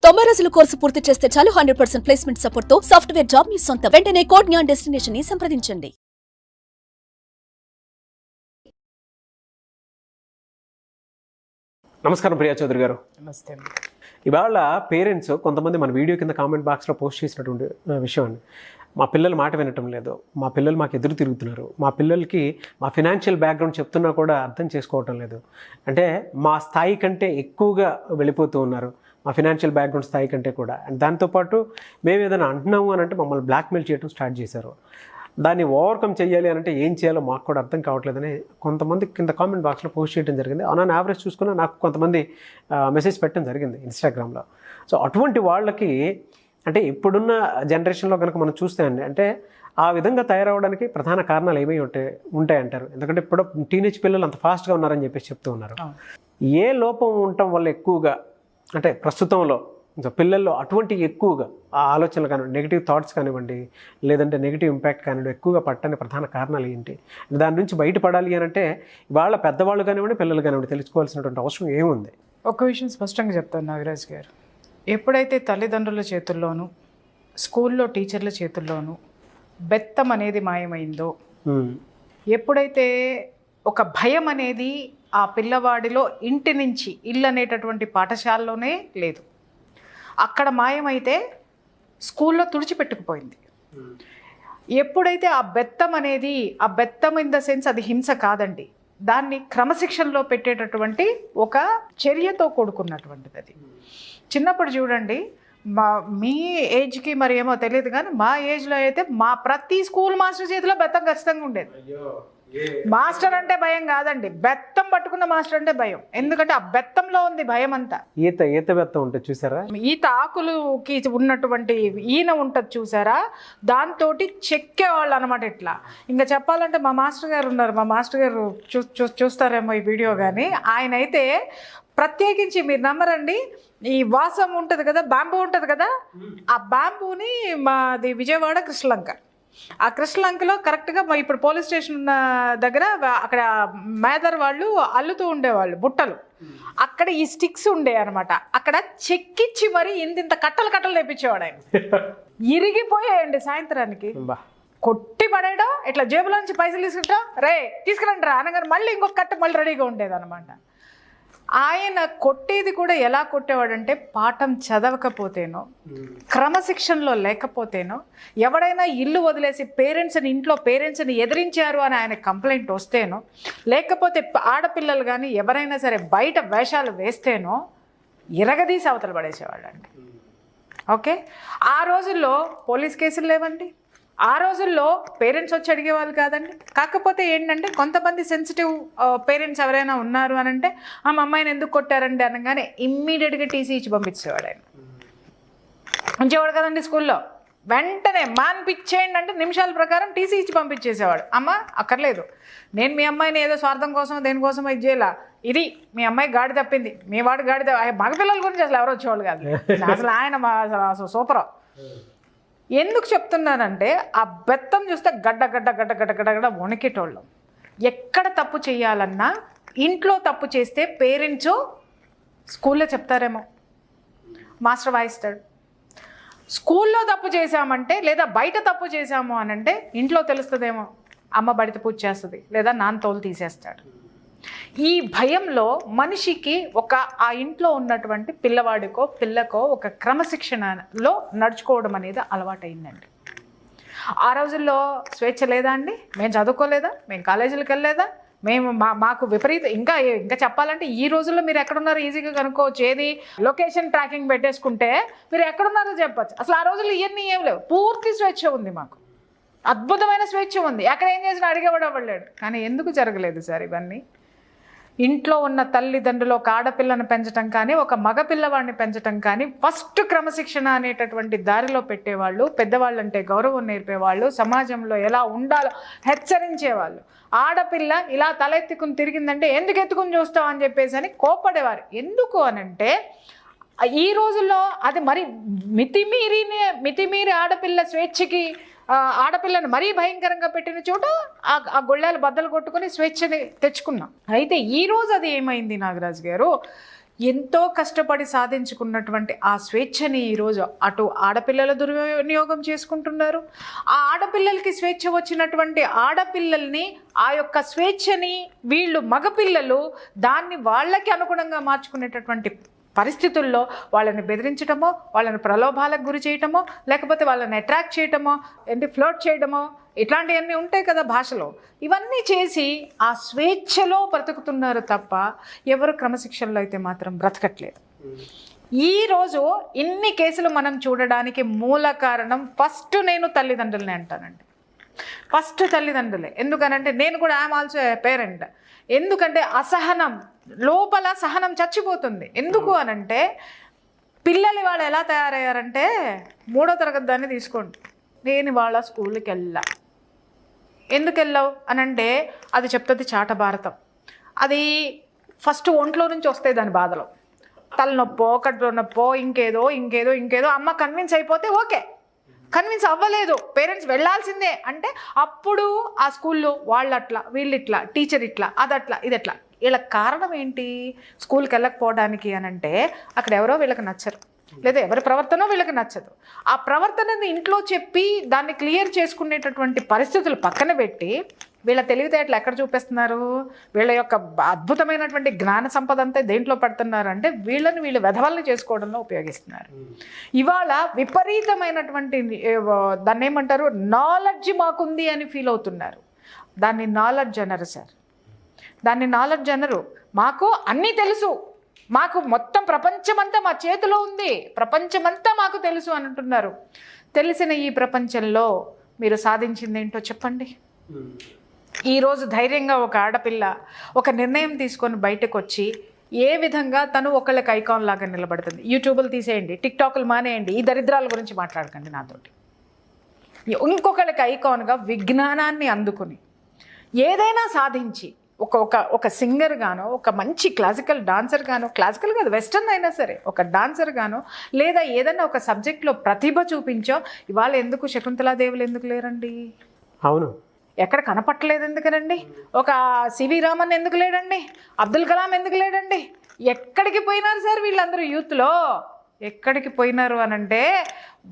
90 రోజుల కోర్సు పూర్తి చేస్తే చాలు 100% ప్లేస్మెంట్ సపోర్ట్ తో సాఫ్ట్వేర్ జాబ్ మీ సొంతం. వెంటనే కోడ్ జ్ఞాన్ డెస్టినేషన్ ని సంప్రదించండి. నమస్కారం ప్రియా చౌదరి గారు. నమస్తే. ఇవాళ పేరెంట్స్ కొంతమంది మన వీడియో కింద కామెంట్ బాక్స్లో పోస్ట్ చేసినటువంటి విషయం అండి. మా పిల్లలు మాట వినటం లేదు, మా పిల్లలు మాకు ఎదురు తిరుగుతున్నారు, మా పిల్లలకి మా ఫినాన్షియల్ బ్యాక్గ్రౌండ్ చెప్తున్నా కూడా అర్థం చేసుకోవటం లేదు, అంటే మా స్థాయి కంటే ఎక్కువగా వెళ్ళిపోతూ ఉన్నారు, మా ఫినాన్షియల్ బ్యాక్గ్రౌండ్ స్థాయి కంటే కూడా. అండ్ దాంతోపాటు మేము ఏదైనా అంటున్నాము అని అంటే మమ్మల్ని బ్లాక్మెయిల్ చేయడం స్టార్ట్ చేశారు. దాన్ని ఓవర్కమ్ చేయాలి అని అంటే ఏం చేయాలో మాకు కూడా అర్థం కావట్లేదని కొంతమంది కింద కామెంట్ బాక్స్లో పోస్ట్ చేయడం జరిగింది. ఆన్ యావరేజ్ చూసుకున్నా నాకు కొంతమంది మెసేజ్ పెట్టడం జరిగింది ఇన్స్టాగ్రామ్లో. సో అటువంటి వాళ్ళకి అంటే ఇప్పుడున్న జనరేషన్లో కనుక మనం చూస్తే అండి, అంటే ఆ విధంగా తయారవడానికి ప్రధాన కారణాలు ఏమై ఉంటాయంటారు? ఎందుకంటే ఇప్పుడు టీనేజ్ పిల్లలు అంత ఫాస్ట్గా ఉన్నారని చెప్పేసి చెప్తూ ఉన్నారు. ఏ లోపం ఉండటం వల్ల ఎక్కువగా అంటే ప్రస్తుతంలో పిల్లల్లో అటువంటి ఎక్కువగా ఆ ఆలోచనలు కానివ్వండి, నెగిటివ్ థాట్స్ కానివ్వండి, లేదంటే నెగిటివ్ ఇంపాక్ట్ కానివ్వండి ఎక్కువగా పట్టడానికి ప్రధాన కారణాలు ఏంటి? దాని నుంచి బయటపడాలి అని అంటే వాళ్ళ పెద్దవాళ్ళు కానివ్వండి, పిల్లలు కానివ్వండి తెలుసుకోవాల్సినటువంటి అవసరం ఏముంది? ఒక విషయం స్పష్టంగా చెప్తాను నాగరాజ్ గారు. ఎప్పుడైతే తల్లిదండ్రుల చేతుల్లోనూ స్కూల్లో టీచర్ల చేతుల్లోనూ బెత్తం అనేది మాయమైందో, ఎప్పుడైతే ఒక భయం అనేది ఆ పిల్లవాడిలో ఇంటి నుంచి ఇల్లు అనేటటువంటి పాఠశాలలోనే లేదు, అక్కడ మాయమైతే స్కూల్లో తుడిచిపెట్టుకుపోయింది. ఎప్పుడైతే ఆ బెత్తం అనేది, ఆ బెత్తం ఇన్ ద సెన్స్ అది హింస కాదండి, దాన్ని క్రమశిక్షణలో పెట్టేటటువంటి ఒక చర్యతో కూడుకున్నటువంటిది. అది చిన్నప్పుడు చూడండి, మీ ఏజ్కి మరి ఏమో తెలియదు కానీ మా ఏజ్లో అయితే మా ప్రతి స్కూల్ మాస్టర్ చేతిలో బెత్తం ఖచ్చితంగా ఉండేది. మాస్టర్ అంటే భయం కాదండి, బెత్తం పట్టుకున్న మాస్టర్ అంటే భయం. ఎందుకంటే ఆ బెత్తంలో ఉంది భయం అంతా. ఈత బెత్తం ఉంటుంది చూసారా, ఈత ఆకులుకి ఉన్నటువంటి ఈన ఉంటుంది చూసారా, దాంతో చెక్కేవాళ్ళు అనమాట. ఇట్లా ఇంకా చెప్పాలంటే మా మాస్టర్ గారు ఉన్నారు, మా మాస్టర్ గారు చూస్తారేమో ఈ వీడియో కానీ, ఆయన అయితే ప్రత్యేకించి మీరు నమ్మరండి, ఈ వాసం ఉంటుంది కదా, బ్యాంబూ ఉంటుంది కదా, ఆ బ్యాంబూని మాది విజయవాడ కృష్ణలంక, ఆ కృష్ణలంకలో కరెక్ట్గా ఇప్పుడు పోలీస్ స్టేషన్ ఉన్న దగ్గర అక్కడ మేదర్ వాళ్ళు అల్లుతూ ఉండేవాళ్ళు బుట్టలు, అక్కడ ఈ స్టిక్స్ ఉండే అనమాట. అక్కడ చెక్కిచ్చి మరి ఇంత కట్టలు తెప్పించేవాడు ఆయన. ఇరిగిపోయాయండి సాయంత్రానికి, కొట్టి పడేయడం, ఇట్లా జేబులోంచి పైసలు తీసుకుంటా, రే తీసుకురండి రా అనగానే మళ్ళీ ఇంకొక కట్ట మళ్ళీ రెడీగా ఉండేది అనమాట. ఆయన కొట్టేది కూడా ఎలా కొట్టేవాడంటే, పాఠం చదవకపోతేనో, క్రమశిక్షణలో లేకపోతేనో, ఎవడైనా ఇల్లు వదిలేసి ఇంట్లో పేరెంట్స్ని ఎదిరించారు అని ఆయన కంప్లైంట్ వస్తేనో, లేకపోతే ఆడపిల్లలు కానీ ఎవరైనా సరే బయట వేషాలు వేస్తేనో ఇరగదీసి అవతల పడేసేవాళ్ళండి. ఓకే, ఆ రోజుల్లో పోలీస్ కేసులు లేవండి, ఆ రోజుల్లో పేరెంట్స్ వచ్చి అడిగేవాళ్ళు కాదండి. కాకపోతే ఏంటంటే కొంతమంది సెన్సిటివ్ పేరెంట్స్ ఎవరైనా ఉన్నారు అని అంటే, మా అమ్మాయిని ఎందుకు కొట్టారండి అనగానే ఇమ్మీడియట్గా టీసీ ఇచ్చి పంపించేవాడు. ఆయన ఉంచేవాడు కదండి స్కూల్లో, వెంటనే మాన్పిచ్చేయండి అంటే నిమిషాల ప్రకారం టీసీ ఇచ్చి పంపించేసేవాడు. అమ్మ అక్కర్లేదు, నేను మీ అమ్మాయిని ఏదో స్వార్థం కోసం దేనికోసం ఇది చేయాల, ఇది మీ అమ్మాయి గాడి తప్పింది, మీ వాడు గాడి మగపిల్లల గురించి అసలు ఎవరు వచ్చేవాళ్ళు కాదు. అసలు ఆయన సూపర్. ఎందుకు చెప్తున్నానంటే ఆ బెత్తం చూస్తే గడ్డ వణికేటోళ్ళం. ఎక్కడ తప్పు చేయాలన్నా ఇంట్లో తప్పు చేస్తే పేరెంట్స్ స్కూల్లో చెప్తారేమో, మాస్టర్ వాయిస్తాడు. స్కూల్లో తప్పు చేశామంటే లేదా బయట తప్పు చేశాము అని అంటే ఇంట్లో తెలుస్తుందేమో, అమ్మ బడిత పూజ చేస్తుంది లేదా నాన్న తోలు తీసేస్తాడు. ఈ భయంలో మనిషికి ఆ ఇంట్లో ఉన్నటువంటి పిల్లవాడికో పిల్లకో ఒక క్రమశిక్షణలో నడుచుకోవడం అనేది అలవాటైందండి. ఆ రోజుల్లో స్వేచ్ఛ లేదా అండి? మేము చదువుకోలేదా? మేము కాలేజీలకు వెళ్ళలేదా? మాకు విపరీత ఇంకా చెప్పాలంటే ఈ రోజుల్లో మీరు ఎక్కడున్నారో ఈజీగా కనుక్కోవచ్చు. ఏది లొకేషన్ ట్రాకింగ్ పెట్టేసుకుంటే మీరు ఎక్కడున్నారో చెప్పచ్చు. అసలు ఆ రోజుల్లో ఇవన్నీ ఏం లేవు, పూర్తి స్వేచ్ఛ ఉంది, మాకు అద్భుతమైన స్వేచ్ఛ ఉంది. ఎక్కడ ఏం చేసినా అడిగేవాడు అవ్వలేడు. కానీ ఎందుకు జరగలేదు సార్ ఇవన్నీ? ఇంట్లో ఉన్న తల్లిదండ్రులు ఒక ఆడపిల్లను పెంచడం కానీ ఒక మగపిల్లవాడిని పెంచడం కానీ ఫస్ట్ క్రమశిక్షణ అనేటటువంటి దారిలో పెట్టేవాళ్ళు, పెద్దవాళ్ళు అంటే గౌరవం నేర్పేవాళ్ళు, సమాజంలో ఎలా ఉండాలో హెచ్చరించేవాళ్ళు. ఆడపిల్ల ఇలా తలెత్తుకుని తిరిగిందంటే ఎందుకు ఎత్తుకుని చూస్తావు అని చెప్పేసి అని కోపడేవారు. ఎందుకు అనంటే ఈ రోజుల్లో అది మరి మితిమీరి ఆడపిల్ల స్వేచ్ఛకి ఆడపిల్లను మరీ భయంకరంగా పెట్టిన చోట ఆ గొళ్ళాలు బద్దలు కొట్టుకుని స్వేచ్ఛని తెచ్చుకున్నాం. అయితే ఈరోజు అది ఏమైంది నాగరాజు గారు, ఎంతో కష్టపడి సాధించుకున్నటువంటి ఆ స్వేచ్ఛని ఈరోజు అటు ఆడపిల్లల దుర్వినియోగం చేసుకుంటున్నారు. ఆ ఆడపిల్లలకి స్వేచ్ఛ వచ్చినటువంటి ఆడపిల్లల్ని, ఆ యొక్క స్వేచ్ఛని వీళ్ళు మగపిల్లలు దాన్ని వాళ్ళకి అనుగుణంగా మార్చుకునేటటువంటి పరిస్థితుల్లో వాళ్ళని బెదిరించడమో, వాళ్ళని ప్రలోభాలకు గురి చేయటమో, లేకపోతే వాళ్ళని అట్రాక్ట్ చేయటమో, ఫ్లోట్ చేయడమో, ఇట్లాంటివన్నీ ఉంటాయి కదా భాషలో. ఇవన్నీ చేసి ఆ స్వేచ్ఛలో బ్రతుకుతున్నారు తప్ప ఎవరు క్రమశిక్షణలో అయితే మాత్రం బ్రతకట్లేదు. ఈరోజు ఇన్ని కేసులు మనం చూడడానికి మూల కారణం ఫస్ట్ నేను తల్లిదండ్రులనే అంటానండి. ఫస్ట్ తల్లిదండ్రులే. ఎందుకనంటే నేను కూడా ఐఎమ్ ఆల్సో ఏ పేరెంట్. ఎందుకంటే అసహనం, లోపల సహనం చచ్చిపోతుంది. ఎందుకు అనంటే పిల్లలు వాళ్ళు ఎలా తయారయ్యారంటే 3వ తరగతి దాన్ని తీసుకోండి, నేను వాళ్ళ స్కూల్కి వెళ్ళా. ఎందుకు వెళ్ళావు అనంటే అది చెప్తుంది చాట భారతం. అది ఫస్ట్ ఒంట్లో నుంచి వస్తాయి దాని బాధలో, తలనొప్పో కడుపులో నొప్పో ఇంకేదో అమ్మ కన్విన్స్ అయిపోతే ఓకే. కన్విన్స్ అవ్వలేదు, పేరెంట్స్ వెళ్ళాల్సిందే అంటే అప్పుడు ఆ స్కూల్లో వాళ్ళు అట్లా, వీళ్ళు ఇట్లా, టీచర్ ఇట్లా, అదట్లా, ఇదట్లా. వీళ్ళ కారణం ఏంటి స్కూల్కి వెళ్ళకపోవడానికి అనంటే అక్కడ ఎవరో వీళ్ళకి నచ్చరు, లేదా ఎవరి ప్రవర్తనో వీళ్ళకి నచ్చదు. ఆ ప్రవర్తనని ఇంట్లో చెప్పి దాన్ని క్లియర్ చేసుకునేటటువంటి పరిస్థితులు పక్కన పెట్టి వీళ్ళ తెలివితేటలు ఎక్కడ చూపిస్తున్నారు, వీళ్ళ యొక్క అద్భుతమైనటువంటి జ్ఞాన సంపద అంతా దేంట్లో పెడుతున్నారు అంటే వీళ్ళు వెధవల్ని చేసుకోవడంలో ఉపయోగిస్తున్నారు. ఇవాళ విపరీతమైనటువంటి దాన్ని ఏమంటారు, నాలెడ్జ్ మాకుంది అని ఫీల్ అవుతున్నారు. దాన్ని నాలెడ్జ్ అనరు సార్, దాన్ని నాలెడ్జ్ అనరు. మాకు అన్నీ తెలుసు, మాకు మొత్తం ప్రపంచమంతా మా చేతిలో ఉంది, ప్రపంచమంతా మాకు తెలుసు అని అంటున్నారు. తెలిసిన ఈ ప్రపంచంలో మీరు సాధించింది ఏంటో చెప్పండి. ఈరోజు ధైర్యంగా ఒక ఆడపిల్ల ఒక నిర్ణయం తీసుకొని బయటకు వచ్చి ఏ విధంగా తను ఒకళ్ళకి ఐకాన్ లాగా నిలబడుతుంది. యూట్యూబ్లు తీసేయండి, టిక్టాక్లు మానేయండి, ఈ దరిద్రాల గురించి మాట్లాడకండి నాతోటి. ఇంకొకళ్ళకి ఐకాన్గా విజ్ఞానాన్ని అందుకుని ఏదైనా సాధించి ఒక సింగర్ గానో, ఒక మంచి క్లాసికల్ డాన్సర్ గానో, క్లాసికల్ కాదు వెస్టర్న్ అయినా సరే ఒక డాన్సర్ గానో, లేదా ఏదైనా ఒక సబ్జెక్ట్లో ప్రతిభ చూపించో. ఇవాళ ఎందుకు శకుంతలాదేవులు ఎందుకు లేరండి? అవును, ఎక్కడ కనపట్టలేదు ఎందుకనండి? ఒక సివి రామన్ ఎందుకు లేడండి? అబ్దుల్ కలాం ఎందుకు లేడండి? ఎక్కడికి పోయినారు సార్ వీళ్ళందరూ? యూత్లో ఎక్కడికి పోయినారు అనంటే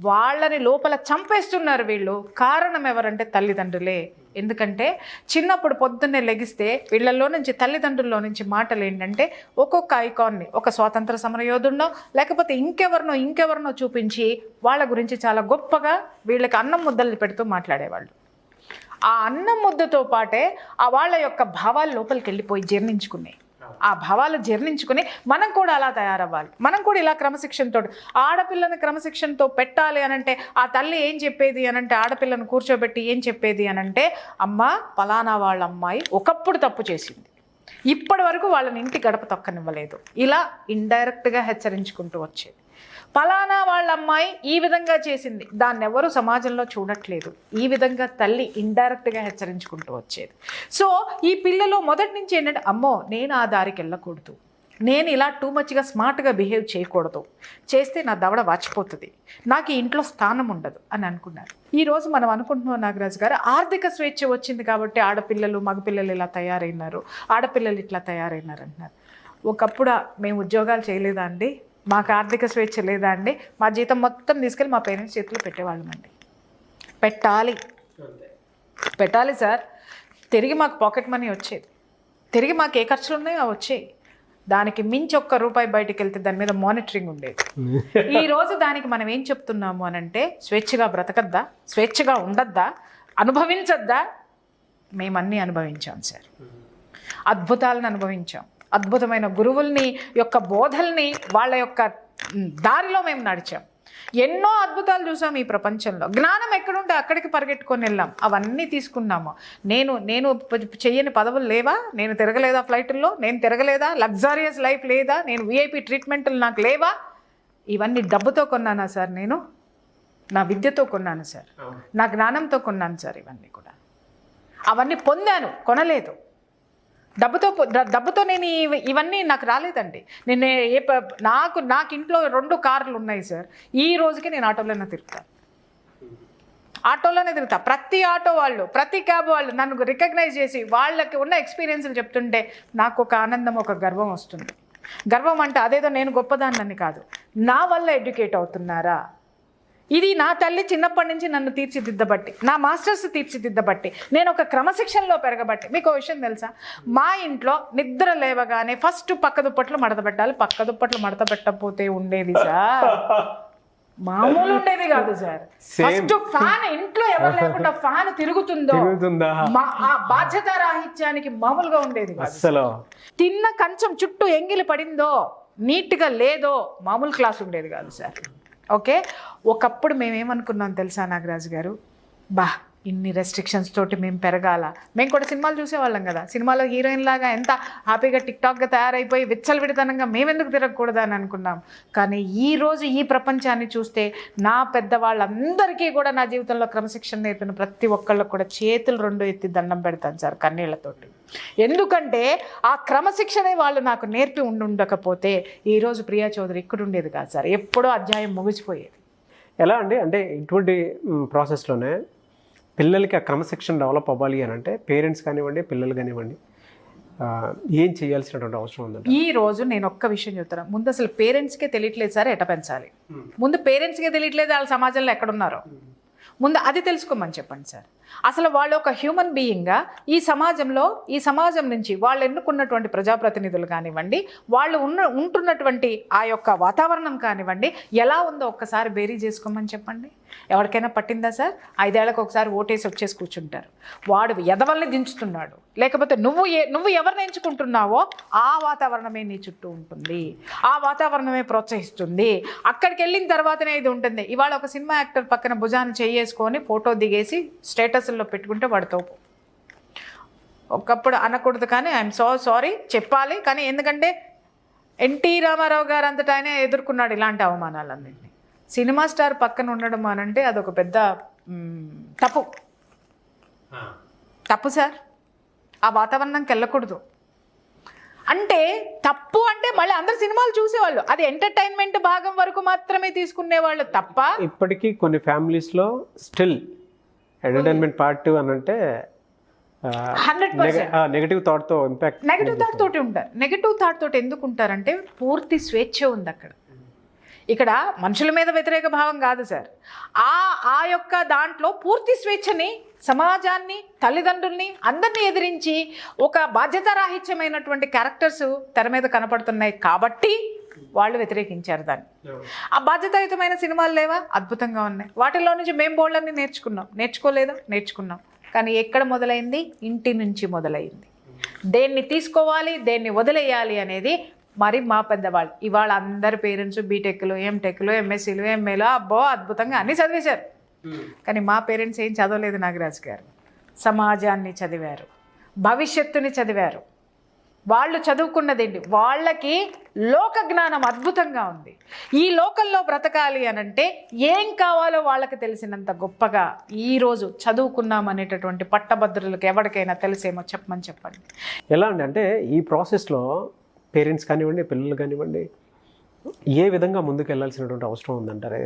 వాళ్ళని లోపల చంపేస్తున్నారు వీళ్ళు. కారణం ఎవరంటే తల్లిదండ్రులే. ఎందుకంటే చిన్నప్పుడు పొద్దున్నే లెగిస్తే వీళ్ళల్లో నుంచి, తల్లిదండ్రుల్లో నుంచి మాటలు ఏంటంటే ఒక్కొక్క ఐకాన్ని, ఒక స్వాతంత్ర సమరయోధుడినో లేకపోతే ఇంకెవరినో చూపించి వాళ్ళ గురించి చాలా గొప్పగా వీళ్ళకి అన్నం ముద్దలు పెడుతూ మాట్లాడేవాళ్ళు. ఆ అన్నం ముద్దతో పాటే ఆ వాళ్ళ యొక్క భావాలు లోపలికి వెళ్ళిపోయి జీర్ణించుకున్నాయి. ఆ భావాలు జీర్ణించుకుని మనం కూడా అలా తయారవ్వాలి. మనం కూడా ఇలా క్రమశిక్షణతో, ఆడపిల్లని క్రమశిక్షణతో పెట్టాలి అనంటే ఆ తల్లి ఏం చెప్పేది అనంటే, ఆడపిల్లను కూర్చోబెట్టి ఏం చెప్పేది అనంటే, అమ్మ పలానా వాళ్ళ అమ్మాయి ఒకప్పుడు తప్పు చేసింది, ఇప్పటి వరకు వాళ్ళని ఇంటి గడప తొక్కనివ్వలేదు, ఇలా ఇండైరెక్ట్గా హెచ్చరించుకుంటూ వచ్చేది. పలానా వాళ్ళ అమ్మాయి ఈ విధంగా చేసింది, దాన్ని ఎవరు సమాజంలో చూడట్లేదు, ఈ విధంగా తల్లి ఇండైరెక్ట్గా హెచ్చరించుకుంటూ వచ్చేది. సో ఈ పిల్లలు మొదటి నుంచి ఏంటంటే, అమ్మో నేను ఆ దారికి వెళ్ళకూడదు, నేను ఇలా టూ మచ్గా స్మార్ట్గా బిహేవ్ చేయకూడదు, చేస్తే నా దవడ వాచిపోతుంది, నాకు ఈ ఇంట్లో స్థానం ఉండదు అని అనుకున్నారు. ఈరోజు మనం అనుకుంటున్నాం నాగరాజు గారు, ఆర్థిక స్వేచ్ఛ వచ్చింది కాబట్టి ఆడపిల్లలు మగపిల్లలు ఇలా తయారైనారు, ఆడపిల్లలు ఇట్లా తయారైనారు అంటున్నారు. ఒకప్పుడు మేము ఉద్యోగాలు చేయలేదా అండి? మాకు ఆర్థిక స్వేచ్ఛ లేదా అండి? మా జీతం మొత్తం తీసుకెళ్ళి మా పేరెంట్స్ చేతిలో పెట్టేవాళ్ళమండి. పెట్టాలి సార్. తిరిగి మాకు పాకెట్ మనీ వచ్చేది, తిరిగి మాకు ఏ ఖర్చులు ఉన్నాయో అవి వచ్చేవి. దానికి మించి ₹1 బయటికి వెళ్తే దాని మీద మానిటరింగ్ ఉండేది. ఈరోజు దానికి మనం ఏం చెప్తున్నాము అనంటే, స్వేచ్ఛగా బ్రతకద్దా, స్వేచ్ఛగా ఉండద్దా, అనుభవించద్దా? మేమన్నీ అనుభవించాం సార్, అద్భుతాలను అనుభవించాం, అద్భుతమైన గురువుల్ని యొక్క బోధల్ని వాళ్ళ యొక్క దారిలో మేము నడిచాం, ఎన్నో అద్భుతాలు చూసాం ఈ ప్రపంచంలో. జ్ఞానం ఎక్కడుంటే అక్కడికి పరిగెట్టుకొని వెళ్ళాం, అవన్నీ తీసుకున్నాము. నేను చెయ్యని పదవులు లేవా? నేను తిరగలేదా ఫ్లైట్లో? నేను తిరగలేదా? లగ్జరియస్ లైఫ్ లేదా? నేను విఐపి ట్రీట్మెంట్లు నాకు లేవా? ఇవన్నీ డబ్బుతో కొన్నానా సార్? నేను నా విద్యతో కొన్నాను సార్, నా జ్ఞానంతో కొన్నాను సార్. ఇవన్నీ కూడా అవన్నీ పొందాను, కొనలేదు. డబ్బుతో నేను ఇవన్నీ నాకు రాలేదండి. నేను నాకు ఇంట్లో 2 కార్లు ఉన్నాయి సార్. ఈ రోజుకి నేను ఆటోలోనే తిరుగుతాను, ప్రతి ఆటో వాళ్ళు, ప్రతి క్యాబ్ వాళ్ళు నన్ను రికగ్నైజ్ చేసి వాళ్ళకి ఉన్న ఎక్స్పీరియన్స్లు చెప్తుంటే నాకు ఒక ఆనందం, ఒక గర్వం వస్తుంది. గర్వం అంటే అదేదో నేను గొప్పదాన్నని కాదు, నా వల్ల ఎడ్యుకేట్ అవుతున్నారా, ఇది నా తల్లి చిన్నప్పటి నుంచి నన్ను తీర్చిదిద్దబట్టి, నా మాస్టర్స్ తీర్చిదిద్దబట్టి, నేను ఒక క్రమశిక్షణలో పెరగబట్టి. మీకు ఒక విషయం తెలుసా, మా ఇంట్లో నిద్ర లేవగానే ఫస్ట్ పక్క దుప్పట్లు మడత పెట్టాలి. పక్క దుప్పట్లు మడత పెట్టకపోతే ఉండేది సార్, మామూలు ఉండేది కాదు సార్. ఫస్ట్ ఫ్యాన్, ఇంట్లో ఎవరు లేకుండా ఫ్యాన్ తిరుగుతుందో ఆ బాధ్యత రాహిత్యానికి మామూలుగా ఉండేది కాదు. తిన్న కంచం చుట్టూ ఎంగిలి పడిందో, నీట్గా లేదో, మామూలు క్లాస్ ఉండేది కాదు సార్. ఓకే, ఒకప్పుడు మేమేమనుకున్నాం తెలుసా నాగరాజు గారు, బా ఇన్ని రెస్ట్రిక్షన్స్ తోటి మేము పెరగాల. మేము కూడా సినిమాలు చూసేవాళ్ళం కదా, సినిమాలో హీరోయిన్ లాగా ఎంత హ్యాపీగా టిక్టాక్గా తయారైపోయి విచ్చలవిడితనంగా మేమెందుకు తిరగకూడదు అని అనుకున్నాం. కానీ ఈరోజు ఈ ప్రపంచాన్ని చూస్తే నా పెద్దవాళ్ళందరికీ కూడా నా జీవితంలో క్రమశిక్షణ నేర్పిన ప్రతి ఒక్కళ్ళకు కూడా చేతులు 2 ఎత్తి దండం పెడతాను సార్ కన్నీళ్లతోటి. ఎందుకంటే ఆ క్రమశిక్షణే వాళ్ళు నాకు నేర్పి ఉండకపోతే ఈరోజు ప్రియా చౌదరి ఇక్కడ ఉండేది కాదు సార్, ఎప్పుడో అధ్యాయం ముగిసిపోయేది. ఎలా అండి అంటే ఇటువంటి ప్రాసెస్లోనే పిల్లలకి ఆ క్రమశిక్షణ డెవలప్ అవ్వాలి అని అంటే పేరెంట్స్ కానివ్వండి, పిల్లలు కానివ్వండి, ఏం చేయాల్సినటువంటి అవసరం ఉందండి? ఈ రోజు నేను ఒక్క విషయం చెప్తాను, ముందు అసలు పేరెంట్స్కే తెలియట్లేదు సార్ ఎట పెంచాలి. ముందు పేరెంట్స్కే తెలియట్లేదు వాళ్ళ సమాజంలో ఎక్కడున్నారో, ముందు అది తెలుసుకోమని చెప్పండి సార్. అసలు వాళ్ళు ఒక హ్యూమన్ బీయింగ్గా ఈ సమాజంలో, ఈ సమాజం నుంచి వాళ్ళు ఎన్నుకున్నటువంటి ప్రజాప్రతినిధులు కానివ్వండి, వాళ్ళు ఉంటున్నటువంటి ఆ యొక్క వాతావరణం కానివ్వండి ఎలా ఉందో ఒక్కసారి బేరీ చేసుకోమని చెప్పండి. ఎవరికైనా పట్టిందా సార్? 5 ఏళ్లకు ఒకసారి ఓటేసి వచ్చేసి కూర్చుంటారు. వాడు ఎదవల్ని దించుతున్నాడు, లేకపోతే నువ్వు ఎవరిని ఎంచుకుంటున్నావో ఆ వాతావరణమే నీ చుట్టూ ఉంటుంది, ఆ వాతావరణమే ప్రోత్సహిస్తుంది. అక్కడికి వెళ్ళిన తర్వాతనే ఇది ఉంటుంది. ఇవాళ ఒక సినిమా యాక్టర్ పక్కన భుజాన్ని చేసుకొని ఫోటో దిగేసి స్టేటస్లో పెట్టుకుంటే వాడితో ఒకప్పుడు అనకూడదు, కానీ ఐఎమ్ సారీ చెప్పాలి. కానీ ఎందుకంటే ఎన్టీ రామారావు గారు అంతటా ఆయన ఎదుర్కొన్నాడు ఇలాంటి అవమానాలన్నింటినీ. సినిమా స్టార్ పక్కన ఉండడం అనంటే అదొక పెద్ద తప్పు సార్. ఆ వాతావరణంకి వెళ్ళకూడదు. అంటే తప్పు అంటే మళ్ళీ అందరు సినిమాలు చూసేవాళ్ళు, అది ఎంటర్టైన్మెంట్ భాగం వరకు మాత్రమే తీసుకునేవాళ్ళు తప్ప. ఇప్పటికీ కొన్ని ఫ్యామిలీస్లో స్టిల్ ఎంటర్టైన్మెంట్ పార్ట్ అని అంటే 100% నెగటివ్ థాట్తో ఇంపాక్ట్, నెగటివ్ థాట్ తోటి ఉంటారు. నెగటివ్ థాట్ తోటి ఎందుకు ఉంటారంటే పూర్తి స్వేచ్ఛ ఉంది అక్కడ. ఇక్కడ మనుషుల మీద వ్యతిరేక భావం కాదు సార్, ఆ యొక్క దాంట్లో పూర్తి స్వేచ్ఛని, సమాజాన్ని, తల్లిదండ్రుల్ని అందరినీ ఎదిరించి ఒక బాధ్యతారాహిత్యమైనటువంటి క్యారెక్టర్స్ తెర మీద కనపడుతున్నాయి కాబట్టి వాళ్ళు వ్యతిరేకించారు దాన్ని. ఆ బాధ్యతాయుతమైన సినిమాలు లేవా? అద్భుతంగా ఉన్నాయి. వాటిలో నుంచి మేము బోల్డ్ని నేర్చుకోలేదా? నేర్చుకున్నాం. కానీ ఎక్కడ మొదలైంది? ఇంటి నుంచి మొదలైంది. దేన్ని తీసుకోవాలి, దేన్ని వదిలేయాలి అనేది మరి మా పెద్దవాళ్ళు. ఇవాళ అందరి పేరెంట్స్ బీటెక్లు, ఎంటెక్లు, ఎంఎస్సీలు, ఎంఏలు, అబ్బో అద్భుతంగా అన్నీ చదివేశారు. కానీ మా పేరెంట్స్ ఏం చదవలేదు నాగరాజు గారు. సమాజాన్ని చదివారు, భవిష్యత్తుని చదివారు. వాళ్ళు చదువుకున్నదేంటి? వాళ్ళకి లోక జ్ఞానం అద్భుతంగా ఉంది. ఈ లోకంలో బ్రతకాలి అనంటే ఏం కావాలో వాళ్ళకి తెలిసినంత గొప్పగా ఈరోజు చదువుకున్నాం అనేటటువంటి పట్టభద్రులకు ఎవరికైనా తెలిసేమో చెప్పమని చెప్పండి. ఎలా అండి అంటే ఈ ప్రాసెస్లో పేరెంట్స్ కానివ్వండి, పిల్లలు కానివ్వండి, ఏ విధంగా ముందుకు వెళ్ళాల్సినటువంటి అవసరం ఉందంటారు?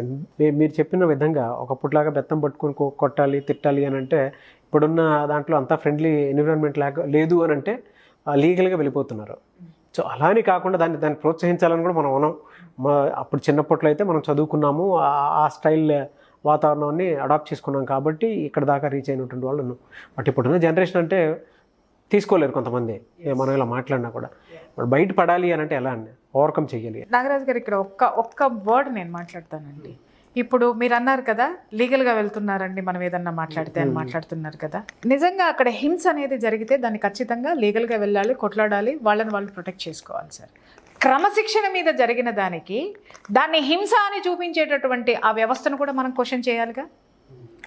మీరు చెప్పిన విధంగా ఒకప్పుట్లాగా బెత్తం పట్టుకొని కొట్టాలి, తిట్టాలి అని అంటే ఇప్పుడున్న దాంట్లో అంతా ఫ్రెండ్లీ ఎన్విరాన్మెంట్ లేదు అని అంటే లీగల్గా వెళ్ళిపోతున్నారు. సో అలానే కాకుండా దాన్ని ప్రోత్సహించాలని కూడా మనం అప్పుడు చిన్నప్పట్లో అయితే మనం చదువుకున్నాము, ఆ స్టైల్ వాతావరణాన్ని అడాప్ట్ చేసుకున్నాం కాబట్టి ఇక్కడ దాకా రీచ్ అయినటువంటి వాళ్ళు ఉన్నాం. బట్ ఇప్పుడున్న జనరేషన్ అంటే తీసుకోలేరు కొంతమంది, మనం ఇలా మాట్లాడినా కూడా. ఇప్పుడు బయట పడాలి అని అంటే ఎలా అండి ఓవర్కమ్ చేయాలి? నాగరాజు గారు ఇక్కడ ఒక్క వర్డ్ నేను మాట్లాడతానండి. ఇప్పుడు మీరు అన్నారు కదా లీగల్గా వెళ్తున్నారండి మనం ఏదన్నా మాట్లాడితే అని మాట్లాడుతున్నారు కదా. నిజంగా అక్కడ హింస అనేది జరిగితే దాన్ని ఖచ్చితంగా లీగల్గా వెళ్ళాలి, కొట్లాడాలి, వాళ్ళని వాళ్ళు ప్రొటెక్ట్ చేసుకోవాలి సార్. క్రమశిక్షణ మీద జరిగిన దాన్ని హింస అని చూపించేటటువంటి ఆ వ్యవస్థను కూడా మనం క్వశ్చన్ చేయాలిగా.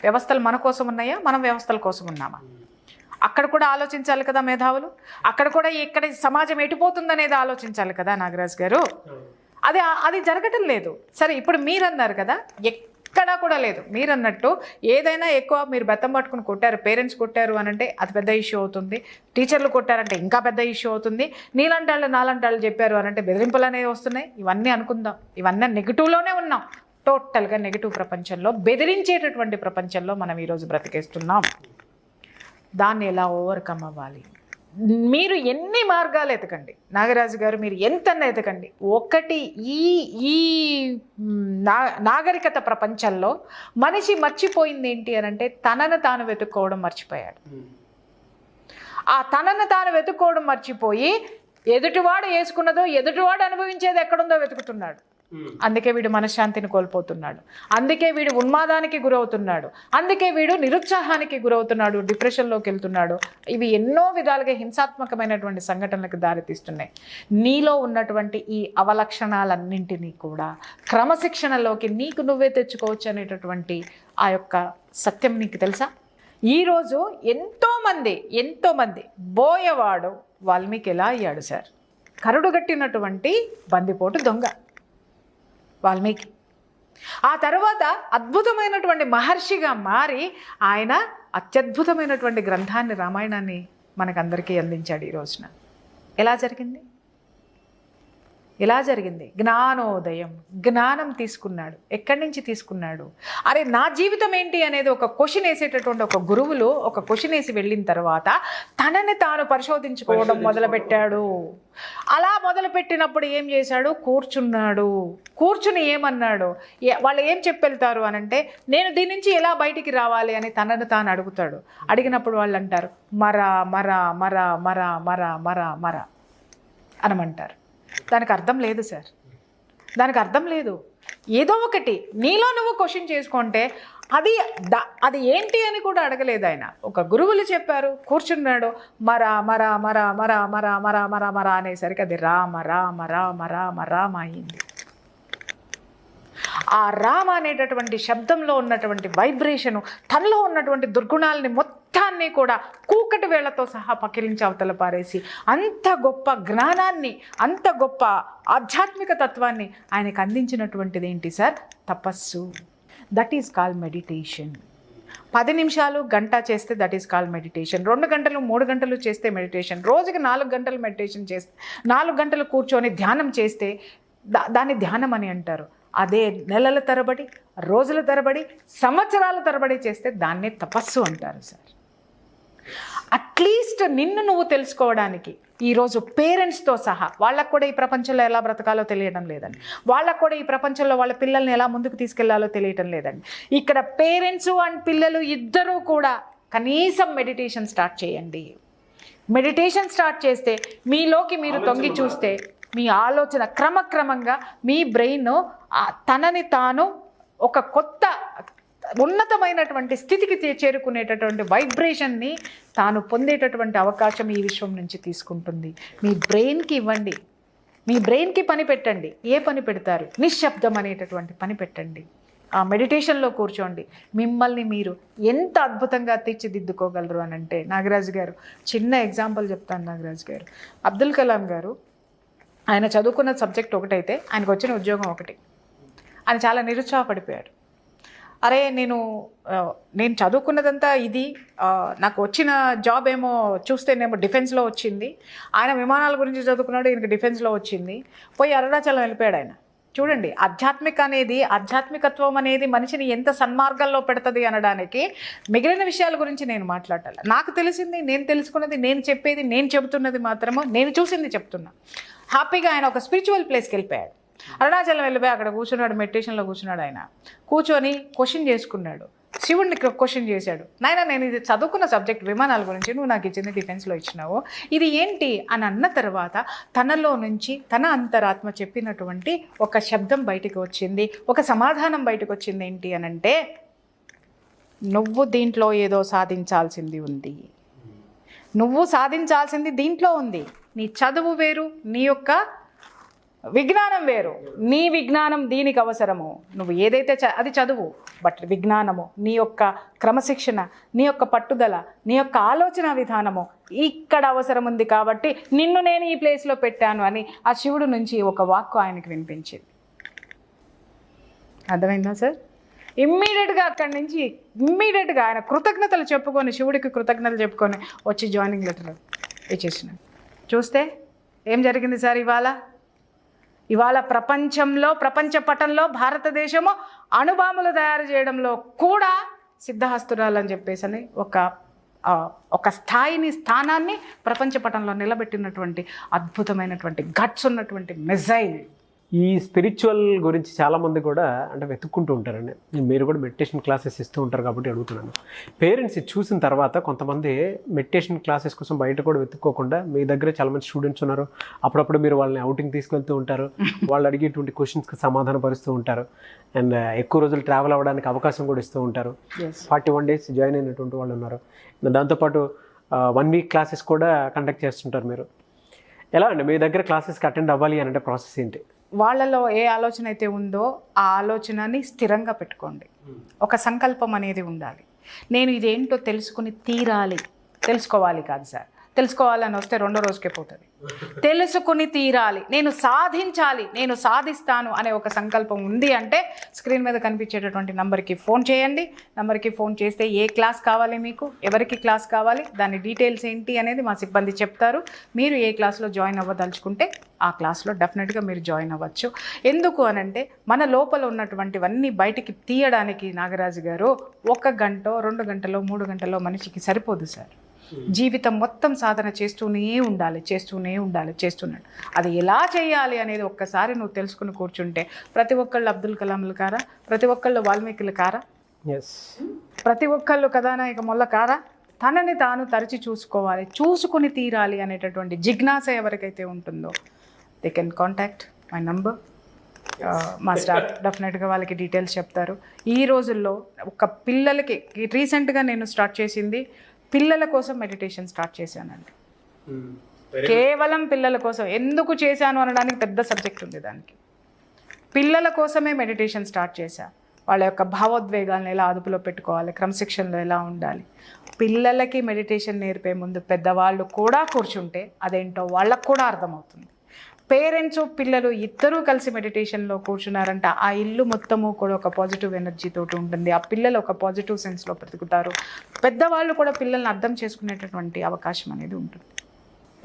వ్యవస్థలు మన కోసం ఉన్నాయా, మనం వ్యవస్థల కోసం ఉన్నామా? అక్కడ కూడా ఆలోచించాలి కదా మేధావులు. అక్కడ కూడా ఇక్కడ సమాజం ఎటుపోతుందనేది ఆలోచించాలి కదా నాగరాజు గారు. అది జరగటం లేదు. సరే ఇప్పుడు మీరు అన్నారు కదా, ఎక్కడా కూడా లేదు. మీరు అన్నట్టు ఏదైనా ఎక్కువ మీరు బెత్తం పట్టుకుని కొట్టారు, పేరెంట్స్ కొట్టారు అని అంటే అది పెద్ద ఇష్యూ అవుతుంది. టీచర్లు కొట్టారంటే ఇంకా పెద్ద ఇష్యూ అవుతుంది. నీలంటాళ్ళు నాలంటాళ్ళు చెప్పారు అని అంటే బెదిరింపులు అనేవి వస్తున్నాయి. ఇవన్నీ అనుకుందాం, ఇవన్నీ నెగిటివ్లోనే ఉన్నాం. టోటల్గా నెగిటివ్ ప్రపంచంలో, బెదిరించేటటువంటి ప్రపంచంలో మనం ఈరోజు బ్రతికేస్తున్నాం. దాన్ని ఎలా ఓవర్కమ్ అవ్వాలి? మీరు ఎన్ని మార్గాలు ఎతకండి నాగరాజు గారు, మీరు ఎంతన్నా ఎతకండి, ఒకటి ఈ ఈ నాగరికత ప్రపంచంలో మనిషి మర్చిపోయింది ఏంటి అని అంటే తనను తాను వెతుక్కోవడం మర్చిపోయాడు. ఆ తనను తాను వెతుక్కోవడం మర్చిపోయి ఎదుటివాడు వేసుకున్నదో ఎదుటివాడు అనుభవించేది ఎక్కడుందో వెతుకుతున్నాడు. అందుకే వీడు మనశ్శాంతిని కోల్పోతున్నాడు, అందుకే వీడు ఉన్మాదానికి గురవుతున్నాడు, అందుకే వీడు నిరుత్సాహానికి గురవుతున్నాడు, డిప్రెషన్లోకి వెళ్తున్నాడు. ఇవి ఎన్నో విధాలుగా హింసాత్మకమైనటువంటి సంఘటనలకు దారితీస్తున్నాయి. నీలో ఉన్నటువంటి ఈ అవలక్షణాలన్నింటినీ కూడా క్రమశిక్షణలోకి నీకు నువ్వే తెచ్చుకోవచ్చు అనేటటువంటి ఆ యొక్క సత్యం నీకు తెలుసా? ఈరోజు ఎంతోమంది బోయవాడు వాల్మీకి ఎలా అయ్యాడు సార్? కరుడుగట్టినటువంటి బందిపోటు దొంగ వాల్మీకి. ఆ తర్వాత అద్భుతమైనటువంటి మహర్షిగా మారి ఆయన అత్యద్భుతమైనటువంటి గ్రంథాన్ని, రామాయణాన్ని మనకందరికీ అందించాడు. ఈ రోజున ఎలా జరిగింది? జ్ఞానోదయం, జ్ఞానం తీసుకున్నాడు. ఎక్కడి నుంచి తీసుకున్నాడు? అరే నా జీవితం ఏంటి అనేది ఒక క్వశ్చన్ వేసేటటువంటి ఒక గురువులు ఒక క్వశ్చన్ వేసి వెళ్ళిన తర్వాత తనని తాను పరిశోధించుకోవడం మొదలుపెట్టాడు. అలా మొదలుపెట్టినప్పుడు ఏం చేశాడు? కూర్చుని ఏమన్నాడు? వాళ్ళు ఏం చెప్పెళ్తారు అని అంటే, నేను దీని నుంచి ఎలా బయటికి రావాలి అని తనను తాను అడుగుతాడు. అడిగినప్పుడు వాళ్ళు అంటారు మరా మరా మరా మరా మరా మరా మరా అనమంటారు. దానికి అర్థం లేదు సార్, దానికి అర్థం లేదు. ఏదో ఒకటి నీలో నువ్వు క్వశ్చన్ చేసుకుంటే అది ఏంటి అని కూడా అడగలేదు ఆయన. ఒక గురువులు చెప్పారు, కూర్చున్నాడు, మరా మరా మరా మరా మరా మరా మరా మరా అనేసరికి అది రామ రామ రామ రామ రామ అయింది. ఆ రామ అనేటటువంటి శబ్దంలో ఉన్నటువంటి వైబ్రేషను, తనలో ఉన్నటువంటి దుర్గుణాలని మొత్తాన్ని కూడా కూకటి వేళ్లతో సహా పకిలించి అవతల పారేసి అంత గొప్ప జ్ఞానాన్ని, అంత గొప్ప ఆధ్యాత్మిక తత్వాన్ని ఆయనకు అందించినటువంటిది ఏంటి సార్? తపస్సు. That is called meditation. 10 నిమిషాలు గంట చేస్తే దట్ ఈస్ కాల్డ్ మెడిటేషన్. 2 గంటలు 3 గంటలు చేస్తే మెడిటేషన్. రోజుకి 4 గంటలు మెడిటేషన్ చేస్తే, 4 గంటలు కూర్చొని ధ్యానం చేస్తే దాన్ని ధ్యానం అని అంటారు. అదే నెలల తరబడి, రోజుల తరబడి, సంవత్సరాల తరబడి చేస్తే దాన్నే తపస్సు అంటారు సార్. అట్లీస్ట్ నిన్ను నువ్వు తెలుసుకోవడానికి ఈరోజు పేరెంట్స్తో సహా వాళ్ళకు కూడా ఈ ప్రపంచంలో ఎలా బ్రతకాలో తెలియడం లేదండి. వాళ్ళకు కూడా ఈ ప్రపంచంలో వాళ్ళ పిల్లల్ని ఎలా ముందుకు తీసుకెళ్లాలో తెలియటం లేదండి. ఇక్కడ పేరెంట్స్ అండ్ పిల్లలు ఇద్దరూ కూడా కనీసం మెడిటేషన్ స్టార్ట్ చేయండి. మెడిటేషన్ స్టార్ట్ చేస్తే మీలోకి మీరు తొంగి చూస్తే మీ ఆలోచన క్రమక్రమంగా మీ బ్రెయిన్ తనని తాను ఒక కొత్త ఉన్నతమైనటువంటి స్థితికి చేరుకునేటటువంటి వైబ్రేషన్ని తాను పొందేటటువంటి అవకాశం ఈ విశ్వం నుంచి తీసుకుంటుంది. మీ బ్రెయిన్కి ఇవ్వండి, మీ బ్రెయిన్కి పని పెట్టండి. ఏ పని పెడతారు? నిశ్శబ్దం అనేటటువంటి పని పెట్టండి. ఆ మెడిటేషన్లో కూర్చోండి. మిమ్మల్ని మీరు ఎంత అద్భుతంగా తీర్చిదిద్దుకోగలరు అని అంటే, నాగరాజు గారు చిన్న ఎగ్జాంపుల్ చెప్తాను. నాగరాజు గారు, అబ్దుల్ కలాం గారు, ఆయన చదువుకున్న సబ్జెక్ట్ ఒకటైతే ఆయనకు వచ్చిన ఉద్యోగం ఒకటి. ఆయన చాలా నిరుత్సాహపడిపోయాడు. అరే నేను చదువుకున్నదంతా ఇది, నాకు వచ్చిన జాబ్ ఏమో చూస్తేనేమో డిఫెన్స్లో వచ్చింది. ఆయన విమానాల గురించి చదువుకున్నాడు, ఈయనకి డిఫెన్స్లో వచ్చింది. పోయి అరుణాచలం వెళ్ళిపోయాడు ఆయన. చూడండి, ఆధ్యాత్మికత్వం అనేది మనిషిని ఎంత సన్మార్గంలో పెడుతుంది అనడానికి మిగిలిన విషయాల గురించి నేను మాట్లాడాలి. నాకు తెలిసింది, నేను తెలుసుకున్నది, నేను చెప్పేది, నేను చెబుతున్నది మాత్రము నేను చూసింది చెప్తున్నా. హ్యాపీగా ఆయన ఒక స్పిరిచువల్ ప్లేస్కి వెళ్ళిపోయాడు. అరుణాచలం వెళ్ళిపోయి అక్కడ కూర్చున్నాడు, మెడిటేషన్లో కూర్చున్నాడు. ఆయన కూర్చొని క్వశ్చన్ చేసుకున్నాడు, శివుడిని క్వశ్చన్ చేశాడు. నాయన, నేను ఇది చదువుకున్న సబ్జెక్ట్ విమానాల గురించి, నువ్వు నాకు ఇచ్చింది డిఫెన్స్లో ఇచ్చినావు, ఇది ఏంటి అని అన్న తర్వాత తనలో నుంచి తన అంతరాత్మ చెప్పినటువంటి ఒక శబ్దం బయటకు వచ్చింది, ఒక సమాధానం బయటకు వచ్చింది. ఏంటి అని అంటే, నువ్వు దీంట్లో ఏదో సాధించాల్సింది ఉంది, నువ్వు సాధించాల్సింది దీంట్లో ఉంది. నీ చదువు వేరు, నీ యొక్క విజ్ఞానం వేరు. నీ విజ్ఞానం దీనికి అవసరము, నువ్వు ఏదైతే అది చదువు, బట్ విజ్ఞానము, నీ యొక్క క్రమశిక్షణ, నీ యొక్క పట్టుదల, నీ యొక్క ఆలోచన విధానము ఇక్కడ అవసరం ఉంది. కాబట్టి నిన్ను నేను ఈ ప్లేస్లో పెట్టాను అని ఆ శివుడు నుంచి ఒక వాక్కు ఆయనకి వినిపించింది. అర్థమైందా సార్? ఇమ్మీడియట్గా అక్కడి నుంచి ఆయన కృతజ్ఞతలు చెప్పుకొని, శివుడికి కృతజ్ఞతలు చెప్పుకొని వచ్చి జాయినింగ్ లెటర్ ఇచ్చేసినాడు. చూస్తే ఏం జరిగింది సార్? ఇవాళ ప్రపంచ పటంలో భారతదేశము అణుబాంబులు తయారు చేయడంలో కూడా సిద్ధహస్తురాలు అని చెప్పేసి ఒక ఒక స్థానాన్ని ప్రపంచ పటంలో నిలబెట్టినటువంటి అద్భుతమైనటువంటి గట్స్ ఉన్నటువంటి మిజైల్. ఈ స్పిరిచువల్ గురించి చాలామంది కూడా అంటే వెతుక్కుంటూ ఉంటారండి. మీరు కూడా మెడిటేషన్ క్లాసెస్ ఇస్తూ ఉంటారు కాబట్టి అడుగుతున్నాను. పేరెంట్స్ ఇది చూసిన తర్వాత కొంతమంది మెడిటేషన్ క్లాసెస్ కోసం బయట కూడా వెతుక్కోకుండా మీ దగ్గర చాలామంది స్టూడెంట్స్ ఉన్నారు. అప్పుడప్పుడు మీరు వాళ్ళని అవుటింగ్ తీసుకెళ్తూ ఉంటారు, వాళ్ళు అడిగేటువంటి క్వశ్చన్స్కి సమాధానం పరుస్తూ ఉంటారు, అండ్ ఎక్కువ రోజులు ట్రావెల్ అవ్వడానికి అవకాశం కూడా ఇస్తూ ఉంటారు. 41 days జాయిన్ అయినటువంటి వాళ్ళు ఉన్నారు. దాంతోపాటు 1 week క్లాసెస్ కూడా కండక్ట్ చేస్తుంటారు. మీరు ఎలా అండి మీ దగ్గర క్లాసెస్కి అటెండ్ అవ్వాలి అని అంటే ప్రాసెస్ ఏంటి? వాళ్ళలో ఏ ఆలోచన అయితే ఉందో ఆ ఆలోచనని స్థిరంగా పెట్టుకోండి. ఒక సంకల్పం అనేది ఉండాలి. నేను ఇదేంటో తెలుసుకోవాలి కాదు సార్, తెలుసుకోవాలని వస్తే 2వ రోజుకే పోతుంది. తెలుసుకుని తీరాలి, నేను సాధించాలి, నేను సాధిస్తాను అనే ఒక సంకల్పం ఉంది అంటే స్క్రీన్ మీద కనిపించేటటువంటి నంబర్కి ఫోన్ చేయండి. నంబర్కి ఫోన్ చేస్తే ఏ క్లాస్ కావాలి, మీకు ఎవరికి క్లాస్ కావాలి, దాని డీటెయిల్స్ ఏంటి అనేది మా సిబ్బంది చెప్తారు. మీరు ఏ క్లాస్లో జాయిన్ అవ్వదలుచుకుంటే ఆ క్లాస్లో డెఫినెట్గా మీరు జాయిన్ అవ్వచ్చు. ఎందుకు అనంటే మన లోపల ఉన్నటువంటివన్నీ బయటికి తీయడానికి నాగరాజు గారు 1 గంట 2 గంటలో 3 గంటలో మనిషికి సరిపోదు సార్. జీవితం మొత్తం సాధన చేస్తూనే చేస్తున్నాడు. అది ఎలా చేయాలి అనేది ఒక్కసారి నువ్వు తెలుసుకుని కూర్చుంటే ప్రతి ఒక్కళ్ళు అబ్దుల్ కలాంలు కారా, ప్రతి ఒక్కళ్ళు వాల్మీకులు కారా, ప్రతి ఒక్కళ్ళు కథానాయక మొల్ల కారా, తనని తాను తరచి చూసుకుని తీరాలి అనేటటువంటి జిజ్ఞాస ఎవరికైతే ఉంటుందో they can contact my number. మా స్టాఫ్ డెఫినెట్గా వాళ్ళకి డీటెయిల్స్ చెప్తారు. ఈ రోజుల్లో ఒక పిల్లలకి రీసెంట్గా నేను స్టార్ట్ చేసింది పిల్లల కోసం మెడిటేషన్ స్టార్ట్ చేశానండి. కేవలం పిల్లల కోసం. ఎందుకు చేశాను అనడానికి పెద్ద సబ్జెక్ట్ ఉంది దానికి. పిల్లల కోసమే మెడిటేషన్ స్టార్ట్ చేశా. వాళ్ళ యొక్క భావోద్వేగాలను ఎలా అదుపులో పెట్టుకోవాలి, క్రమశిక్షణలో ఎలా ఉండాలి. పిల్లలకి మెడిటేషన్ నేర్పే ముందు పెద్దవాళ్ళు కూడా కూర్చుంటే అదేంటో వాళ్ళకు కూడా అర్థమవుతుంది. పేరెంట్స్ పిల్లలు ఇద్దరూ కలిసి మెడిటేషన్లో కూర్చున్నారంటే ఆ ఇల్లు మొత్తము కూడా ఒక పాజిటివ్ ఎనర్జీ తోటి ఉంటుంది. ఆ పిల్లలు ఒక పాజిటివ్ సెన్స్లో బ్రతుకుతారు. పెద్దవాళ్ళు కూడా పిల్లల్ని అర్థం చేసుకునేటటువంటి అవకాశం అనేది ఉంటుంది.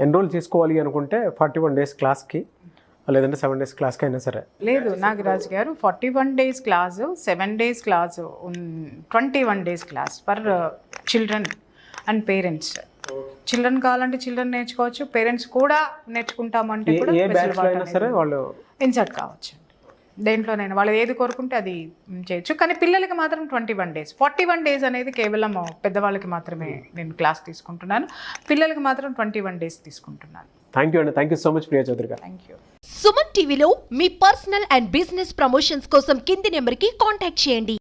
ఎన్రోల్ చేసుకోవాలి అనుకుంటే 41 days క్లాస్కి లేదంటే 7 days క్లాస్కి అయినా సరే లేదు నాగరాజు గారు, 41 days class, 7 days class, 21 days class for children and parents. Children కావాలంటే చిల్డ్రన్ నేర్చుకోవచ్చు, పేరెంట్స్ కూడా నేర్చుకుంటామంటే కూడా వాళ్ళు ఇన్సర్ట్ కావచ్చు. దేంట్లోనైనా వాళ్ళు ఏది కోరుకుంటే అది చేయొచ్చు. కానీ పిల్లలకి మాత్రం 21 days. 41 days అనేది కేవలం పెద్దవాళ్ళకి మాత్రమే నేను క్లాస్ తీసుకుంటున్నాను. పిల్లలకి మాత్రం 21 days తీసుకుంటున్నాను. థ్యాంక్ యూ అండి. Thank you so much Priya Chaudhary గారు. Thank you. సుమన్ టీవీలో మీ పర్సనల్ అండ్ బిజినెస్ ప్రమోషన్స్ కోసం కింది నెంబర్కి కాంటాక్ట్ చేయండి.